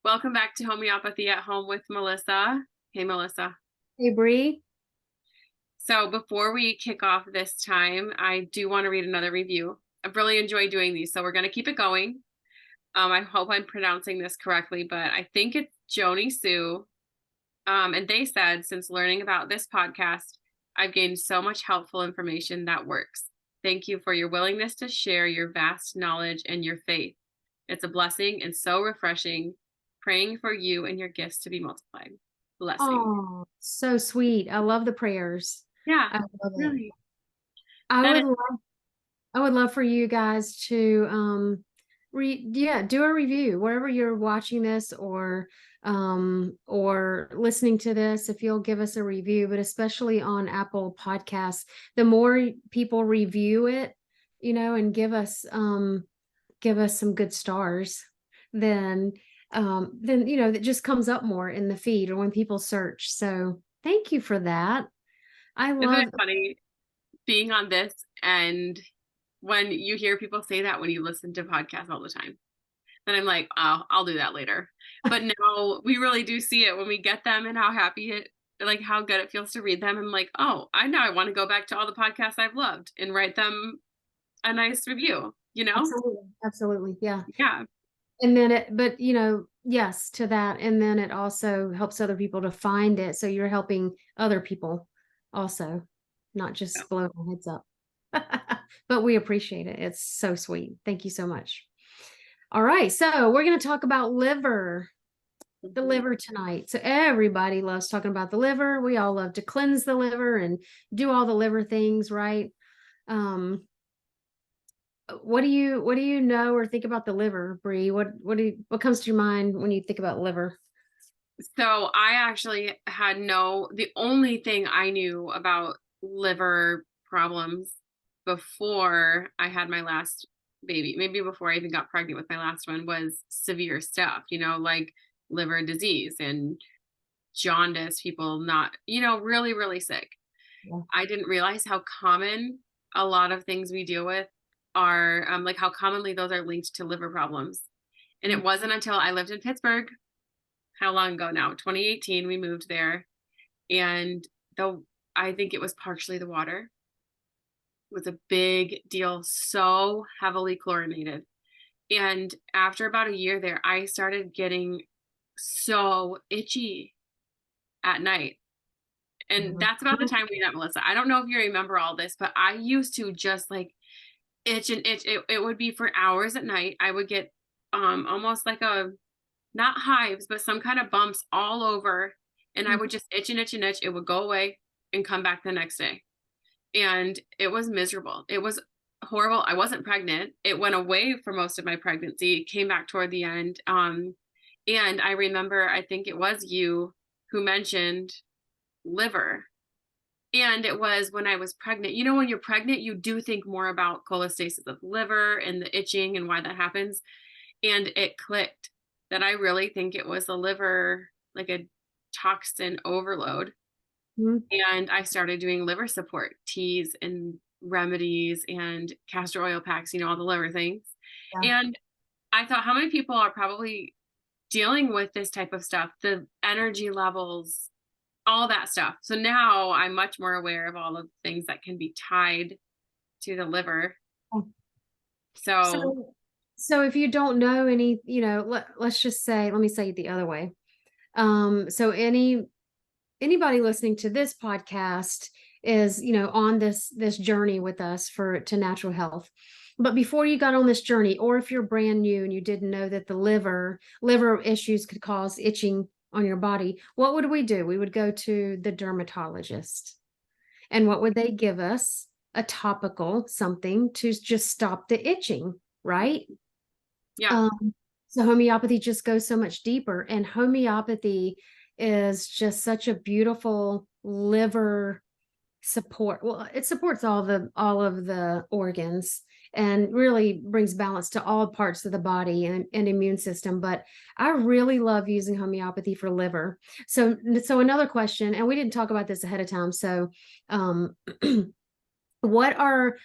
Welcome back to Homeopathy at Home with Melissa. Hey, Melissa. Hey, Bree. So before we kick off this time, I do want to read another review. I've really enjoyed doing these, so we're going to keep it going. I hope I'm pronouncing this correctly, but I think it's Joni Sue. And they said, since learning about this podcast, I've gained so much helpful information that works. Thank you for your willingness to share your vast knowledge and your faith. It's a blessing and so refreshing. Praying for you and your gifts to be multiplied. Blessing. Oh, so sweet. I love the prayers. Yeah, I love it. really. I would love for you guys to do a review wherever you're watching this or listening to this. If you'll give us a review, but especially on Apple Podcasts, the more people review it, and give us some good stars, then it just comes up more in the feed or when people search. So thank you for that. Isn't it funny being on this and when you hear people say that when you listen to podcasts all the time? Then I'm like, oh, I'll do that later. But now we really do see it when we get them and how how good it feels to read them. I'm like, oh, I want to go back to all the podcasts I've loved and write them a nice review, Absolutely. Yeah. Yeah. And then yes, to that. And then it also helps other people to find it. So you're helping other people also, not just blowing our heads up. But we appreciate it. It's so sweet. Thank you so much. All right. So we're going to talk about the liver tonight. So everybody loves talking about the liver. We all love to cleanse the liver and do all the liver things, right? What do you know or think about the liver, Bree? What comes to your mind when you think about liver? So I actually the only thing I knew about liver problems before I had my last baby, maybe before I even got pregnant with my last one, was severe stuff, like liver disease and jaundice, people not, really, really sick. Yeah. I didn't realize how common a lot of things we deal with are, like how commonly those are linked to liver problems. And it wasn't until I lived in Pittsburgh, how long ago now? 2018, we moved there. And I think it was partially the water. It was a big deal, so heavily chlorinated. And after about a year there, I started getting so itchy at night. And that's about the time we met, Melissa. I don't know if you remember all this, but I used to just like itch and itch. It would be for hours at night. I would get almost like not hives, but some kind of bumps all over. And I would just itch and itch and itch. It would go away and come back the next day. And it was miserable. It was horrible. I wasn't pregnant. It went away for most of my pregnancy. It came back toward the end. And I remember, I think it was you who mentioned liver. And it was when I was pregnant. When you're pregnant, you do think more about cholestasis of the liver and the itching and why that happens. And it clicked that I really think it was the liver, like a toxin overload. And I started doing liver support, teas and remedies and castor oil packs, all the liver things. Yeah. And I thought, how many people are probably dealing with this type of stuff, the energy levels, all that stuff. So now I'm much more aware of all of the things that can be tied to the liver. So if you don't know any, let's just say, let me say it the other way. So anybody listening to this podcast is, on this journey with us to natural health. But before you got on this journey, or if you're brand new and you didn't know that the liver issues could cause itching on your body, what would we do? We would go to the dermatologist. And what would they give us? A topical, something to just stop the itching, right? Yeah. So homeopathy just goes so much deeper, and homeopathy is just such a beautiful liver support. Well, it supports all of the organs and really brings balance to all parts of the body and immune system. But I really love using homeopathy for liver. So another question, and we didn't talk about this ahead of time. So, what are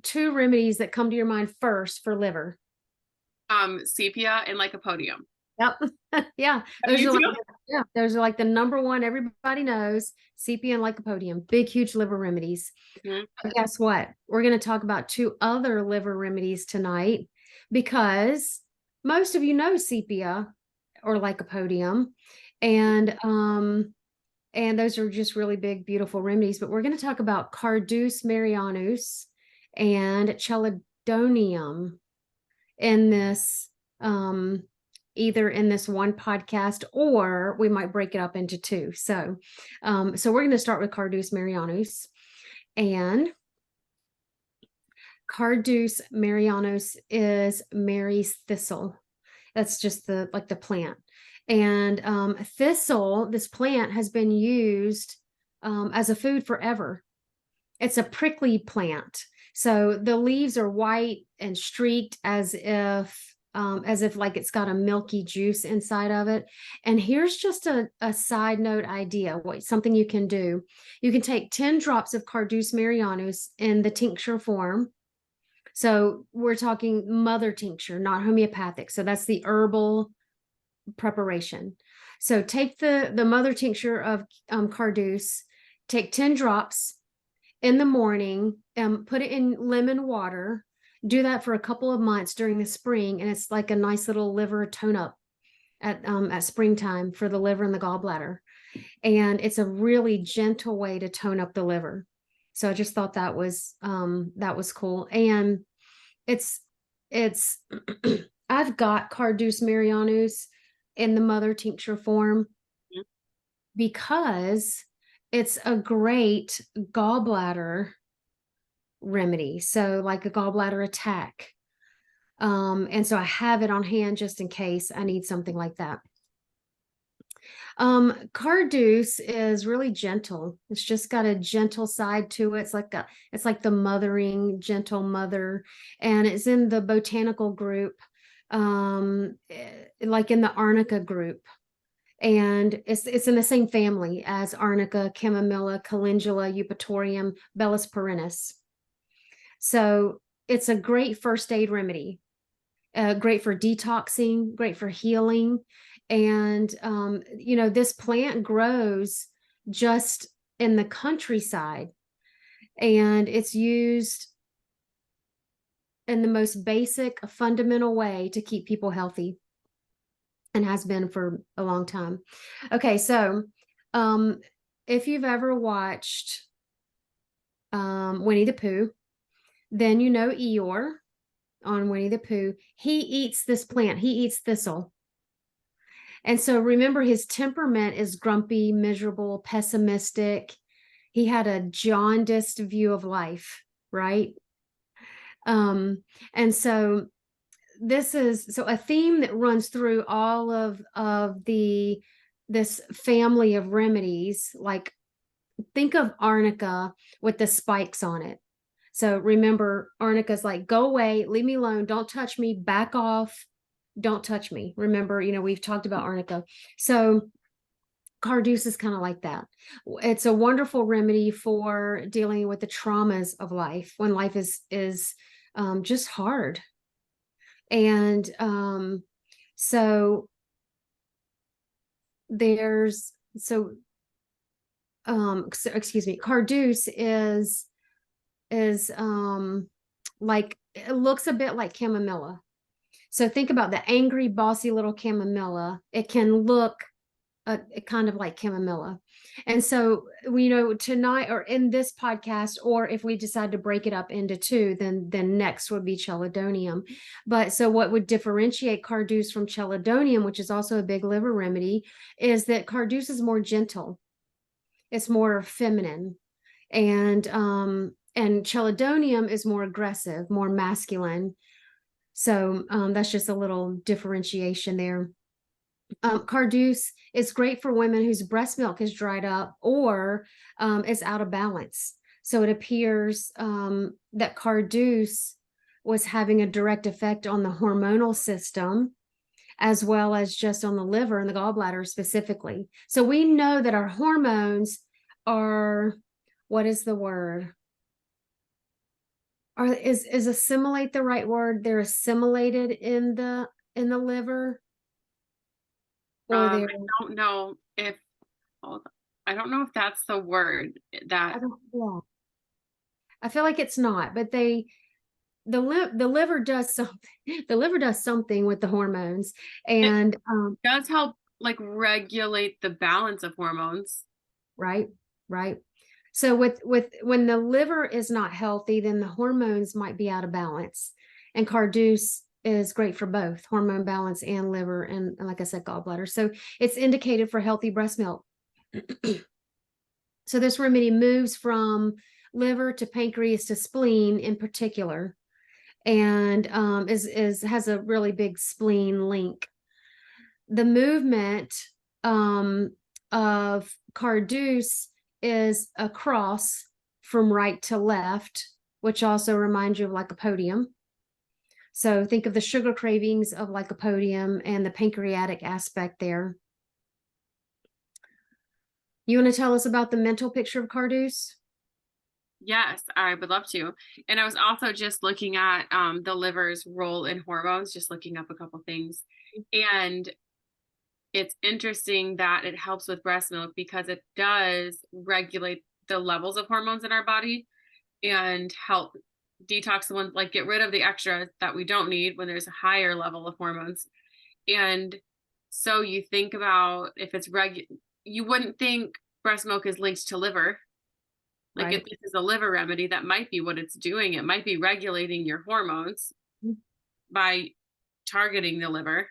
two remedies that come to your mind first for liver? Sepia and Lycopodium. Yep. Yeah. Those You are like, too? yeah, those are like the number one everybody knows, sepia and lycopodium, big, huge liver remedies. Mhm. But guess what? We're going to talk about two other liver remedies tonight because most of you know sepia or lycopodium, and those are just really big, beautiful remedies. But we're going to talk about Carduus Marianus and Chelidonium in this, either in this one podcast, or we might break it up into two. So we're going to start with Carduus Marianus. And Carduus Marianus is Mary's thistle. That's just the plant. And thistle, this plant has been used as a food forever. It's a prickly plant. So the leaves are white and streaked as if like it's got a milky juice inside of it. And here's just a side note idea, something you can do. You can take 10 drops of Carduus Marianus in the tincture form. So we're talking mother tincture, not homeopathic. So that's the herbal preparation. So take the mother tincture of Carduus, take 10 drops in the morning, put it in lemon water, do that for a couple of months during the spring, and it's like a nice little liver tone up at springtime for the liver and the gallbladder. And it's a really gentle way to tone up the liver. So I just thought that was cool. And it's I've got Carduus Marianus in the mother tincture form because it's a great gallbladder remedy. So like a gallbladder attack. And so I have it on hand just in case I need something like that. Carduus is really gentle. It's just got a gentle side to it. It's like the mothering, gentle mother, and it's in the botanical group, like in the Arnica group. And it's in the same family as Arnica, Chamomilla, Calendula, Eupatorium, Bellis perennis. So it's a great first aid remedy, great for detoxing, great for healing. And, this plant grows just in the countryside, and it's used in the most basic, fundamental way to keep people healthy, and has been for a long time. Okay, so if you've ever watched Winnie the Pooh, then you know Eeyore on Winnie the Pooh. He eats this plant. He eats thistle. And so remember, his temperament is grumpy, miserable, pessimistic. He had a jaundiced view of life, right? And so this is a theme that runs through all of this family of remedies. Like, think of Arnica with the spikes on it. So remember, Arnica's like, go away, leave me alone, don't touch me, back off, don't touch me. Remember, we've talked about Arnica. So Carduus is kind of like that. It's a wonderful remedy for dealing with the traumas of life when life is just hard. And so there's excuse me, Carduus is like, it looks a bit like chamomilla. So think about the angry, bossy little chamomilla. It can look kind of like chamomilla. And so, tonight, or in this podcast, or if we decide to break it up into two, then next would be Chelidonium. But so what would differentiate Carduus from Chelidonium, which is also a big liver remedy, is that Carduus is more gentle. It's more feminine. And Chelidonium is more aggressive, more masculine. So that's just a little differentiation there. Carduus is great for women whose breast milk is dried up or is out of balance. So it appears that Carduus was having a direct effect on the hormonal system, as well as just on the liver and the gallbladder specifically. So we know that our hormones are, what is the word? Is assimilate the right word? They're assimilated in the liver, or I they're, don't know if, hold on. I don't know if that's the word I that don't, yeah. I feel like it's not, but the liver does something. The liver does something with the hormones, it and does help like regulate the balance of hormones. right, right. So with when the liver is not healthy, then the hormones might be out of balance. And Carduus is great for both hormone balance and liver, and like I said, gallbladder. So it's indicated for healthy breast milk. So this remedy moves from liver to pancreas to spleen in particular, and is has a really big spleen link. The movement of Carduus is a cross from right to left, which also reminds you of Lycopodium. So think of the sugar cravings of Lycopodium and the pancreatic aspect there. You want to tell us about the mental picture of Carduus? Yes, I would love to. And I was also just looking at the liver's role in hormones, just looking up a couple things. And it's interesting that it helps with breast milk because it does regulate the levels of hormones in our body and help detox the ones, like get rid of the extra that we don't need when there's a higher level of hormones. And so you think about if it's you wouldn't think breast milk is linked to liver. Like if Right. this is a liver remedy, that might be what it's doing. It might be regulating your hormones by targeting the liver,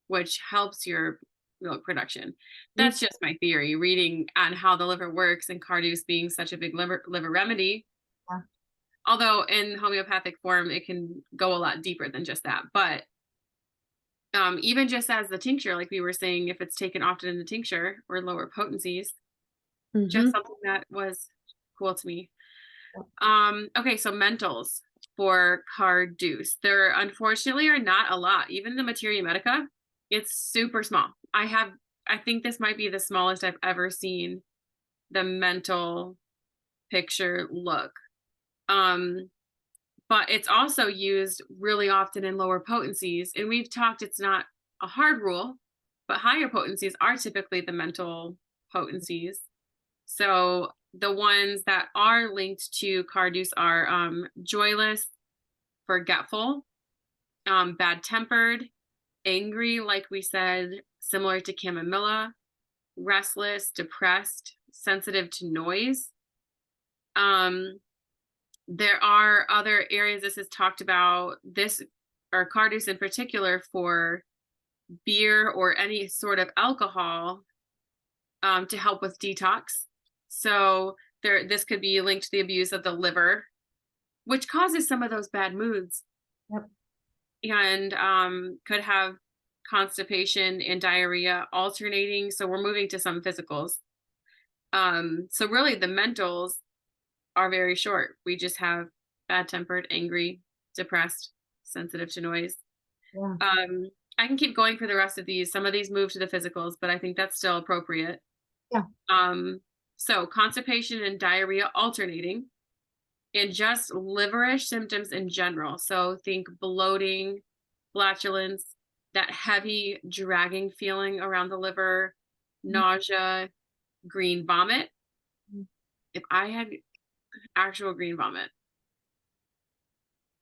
which helps your milk production. Mhm. That's just my theory, reading on how the liver works and Carduus being such a big liver remedy. Yeah. Although in homeopathic form, it can go a lot deeper than just that. But even just as the tincture, like we were saying, if it's taken often in the tincture or lower potencies, just Mm-hmm. something that was cool to me. Okay, so mentals for Carduus. There unfortunately are not a lot. Even the Materia Medica, it's super small. I think this might be the smallest I've ever seen the mental picture look. Um, but it's also used really often in lower potencies. And we've talked, it's not a hard rule, but higher potencies are typically the mental potencies. So the ones that are linked to Carduus are joyless, forgetful, bad tempered, angry, like we said, similar to chamomilla, restless, depressed, sensitive to noise. Um, there are other areas this is talked about, this or Carduus in particular for beer or any sort of alcohol to help with detox. So this could be linked to the abuse of the liver, which causes some of those bad moods, Yep. and could have constipation and diarrhea alternating. So we're moving to some physicals. So really the mentals are very short. We just have bad tempered, angry, depressed, sensitive to noise. Yeah. I can keep going for the rest of these. Some of these move to the physicals, but I think that's still appropriate. Yeah. Um, so constipation and diarrhea alternating, and just liverish symptoms in general. So think bloating, flatulence, that heavy dragging feeling around the liver, nausea, green vomit. Mhm. If I had actual green vomit,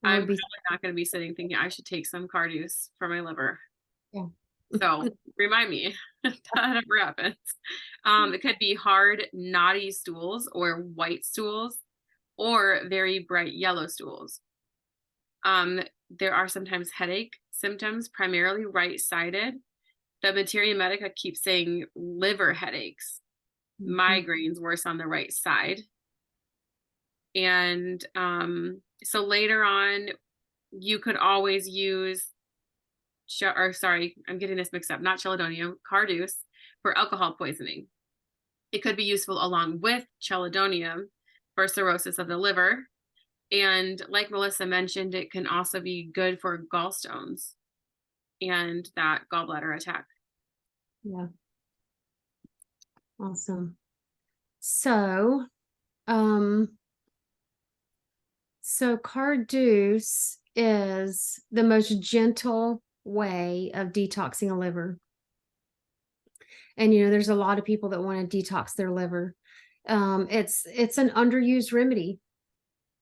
It I'm would be, probably not going to be sitting thinking I should take some Carduus for my liver. yeah. So remind me if that ever happens. It could be hard, knotty stools or white stools or very bright yellow stools. There are sometimes headache symptoms, primarily right-sided. The Materia Medica keeps saying liver headaches, Mhm. migraines worse on the right side. And so later on, you could always use, or sorry, I'm getting this mixed up, not Chelidonium, Carduus for alcohol poisoning. It could be useful along with Chelidonium for cirrhosis of the liver. And like Melissa mentioned, it can also be good for gallstones and that gallbladder attack. Yeah. Awesome. So, um, So Carduus is the most gentle way of detoxing a liver. And there's a lot of people that want to detox their liver. It's an underused remedy,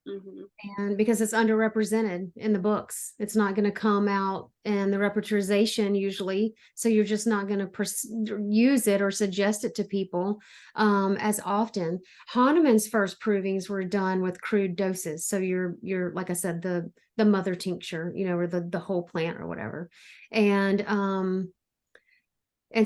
Hmm. and because it's underrepresented in the books, it's not going to come out in the repertorization usually. So you're just not going to use it or suggest it to people as often. Hahnemann's first provings were done with crude doses. So you're like I said, the mother tincture, or the whole plant or whatever. And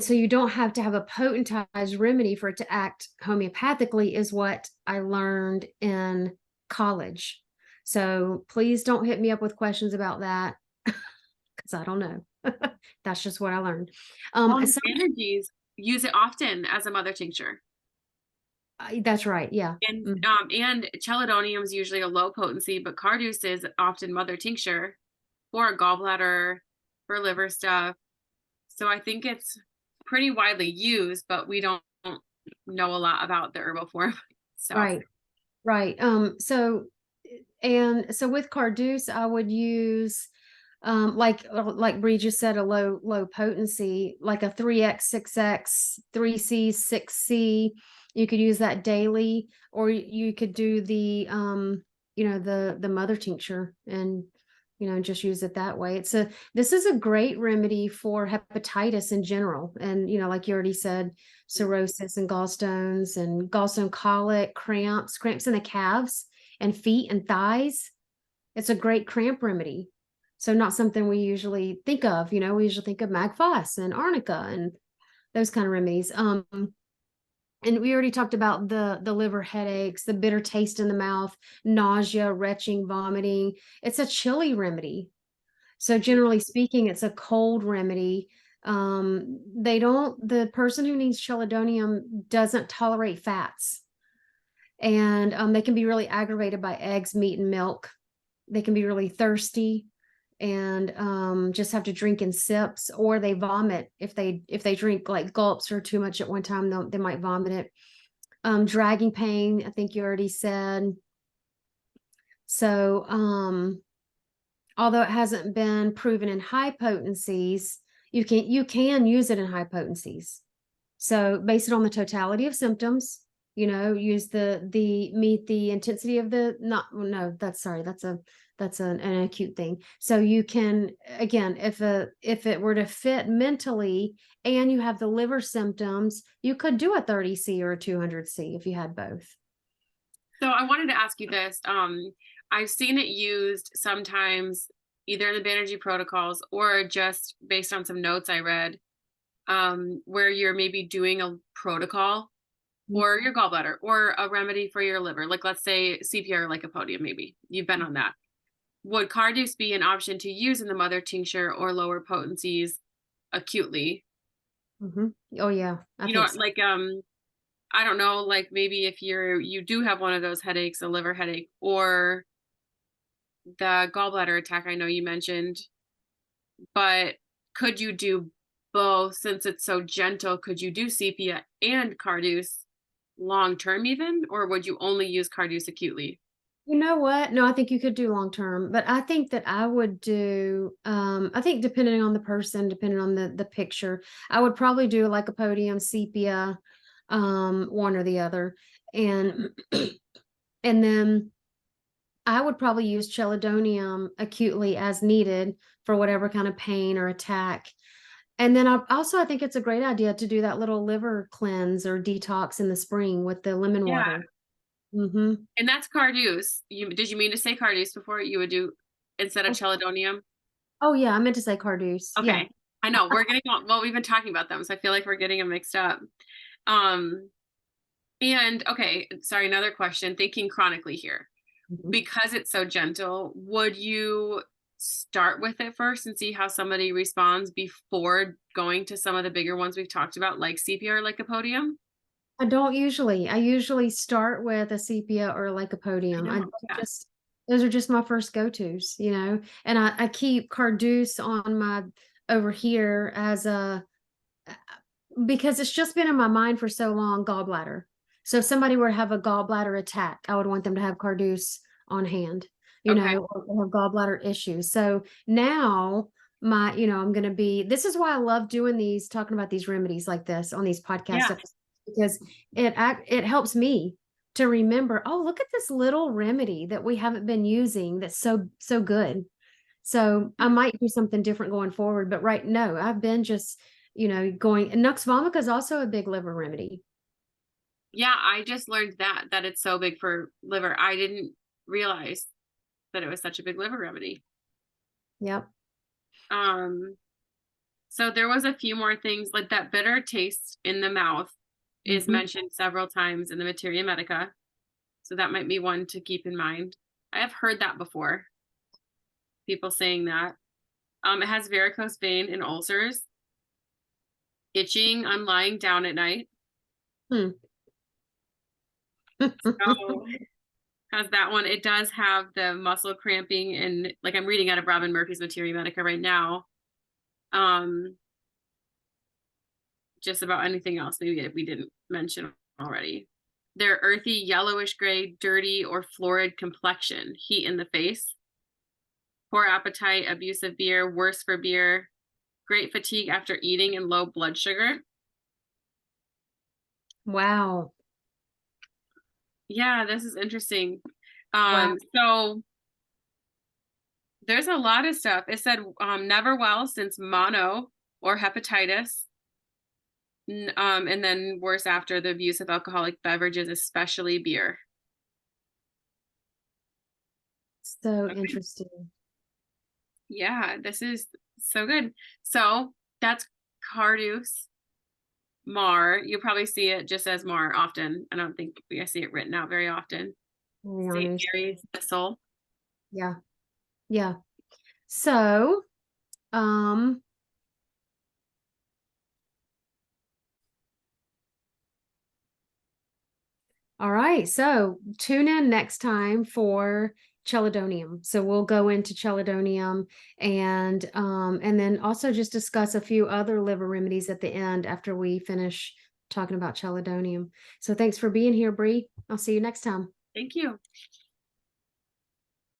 so you don't have to have a potentized remedy for it to act homeopathically, is what I learned in college. So please don't hit me up with questions about that because I don't know. That's just what I learned. Well, and So the energies use it often as a mother tincture. that's right. Yeah. And Mm. and chelidonium is usually a low potency, but Carduus is often mother tincture for gallbladder, for liver stuff. So I think it's pretty widely used, but we don't know a lot about the herbal form. So Right. Right. So with Carduus, I would use like Bree just said, a low potency, like a 3x, 6x, 3C, 6C. You could use that daily, or you could do the mother tincture, and just use it that way. This is a great remedy for hepatitis in general, and like you already said, cirrhosis and gallstone colic, cramps in the calves and feet and thighs. It's a great cramp remedy. So not something we usually think of. We usually think of Magfoss and Arnica and those kind of remedies. And we already talked about the liver headaches, the bitter taste in the mouth, nausea, retching, vomiting. It's a chilly remedy. So generally speaking, it's a cold remedy. The person who needs chelidonium doesn't tolerate fats, and they can be really aggravated by eggs, meat, and milk. They can be really thirsty and just have to drink in sips, or they vomit if they drink like gulps or too much at one time. They might vomit it. Dragging pain, I think you already said. So although it hasn't been proven in high potencies, you can use it in high potencies. So base it on the totality of symptoms. Use meet the intensity of the not no that's sorry that's an acute thing. So you can, again, if it were to fit mentally and you have the liver symptoms, you could do a 30C or a 200C if you had both. So I wanted to ask you this. I've seen it used sometimes either in the Banerjee protocols or just based on some notes I read, where you're maybe doing a protocol for your gallbladder or a remedy for your liver. Like let's say Sepia or Lycopodium, maybe. You've been on that. Would Carduus be an option to use in the mother tincture or lower potencies acutely? Mm-hmm. Oh yeah, I You know, think so. like I don't know, like maybe if you do have one of those headaches, a liver headache, or the gallbladder attack I know you mentioned, but could you do both since it's so gentle? Could you do sepia and Carduus long term even, or would you only use Carduus acutely? You know what? No, I think you could do long term, but I think that I would do I think depending on the person, depending on the picture, I would probably do like a podium sepia, one or the other. And and then I would probably use chelidonium acutely as needed for whatever kind of pain or attack. And then I think it's a great idea to do that little liver cleanse or detox in the spring with the lemon Yeah. water. Mm-hmm. And that's Carduus. Did you mean to say Carduus before you would do instead of Oh, chelidonium? oh yeah, I meant to say Carduus. Yeah. Okay. I know we're getting well, we've been talking about them, so I feel like we're getting them mixed up. Um, and okay, sorry, another question, thinking chronically here. Mhm. Because it's so gentle, would you start with it first and see how somebody responds before going to some of the bigger ones we've talked about, like CPR, like a podium? I don't usually. I usually start with a sepia or like a I podium. know. Yeah. Those are just my first go-tos, and I keep Carduus on my over here as a because it's just been in my mind for so long, gallbladder. So if somebody were to have a gallbladder attack, I would want them to have Carduus on hand. Okay. or they have gallbladder issues. So now I'm going to this is why I love doing talking about these remedies like this on these podcast Yeah. episodes, because it helps me to remember, oh, look at this little remedy that we haven't been using that's so good. So I might do something different going forward, but no, I've been just, going, and Nux vomica is also a big liver remedy. Yeah, I just learned that it's so big for liver. I didn't realize that it was such a big liver remedy. Yep. Um, so there was a few more things, like that bitter taste in the mouth is mentioned several times in the Materia Medica. So that might be one to keep in mind. I have heard that before. People saying that. It has varicose vein and ulcers, itching on lying down at night. Hmm. So has that one. It does have the muscle cramping, and like I'm reading out of Robin Murphy's Materia Medica right now. Um, just about anything else maybe we didn't mention already. Their earthy, yellowish gray, dirty, or florid complexion, heat in the face, poor appetite, abusive beer, worse for beer, great fatigue after eating, and low blood sugar. Wow. Yeah, this is interesting. Wow. So there's a lot of stuff. It said never well since mono or hepatitis. And then worse after the abuse of alcoholic beverages, especially beer. So Okay. interesting. Yeah, this is so good. So that's Carduus Mar. You'll probably see it just as Mar often. I don't think I see it written out very often. To be St. honest. Mary's Thistle. Yeah. Yeah. So, um, all right. So tune in next time for Chelidonium. So we'll go into Chelidonium and then also just discuss a few other liver remedies at the end after we finish talking about Chelidonium. So thanks for being here, Bree. I'll see you next time. Thank you.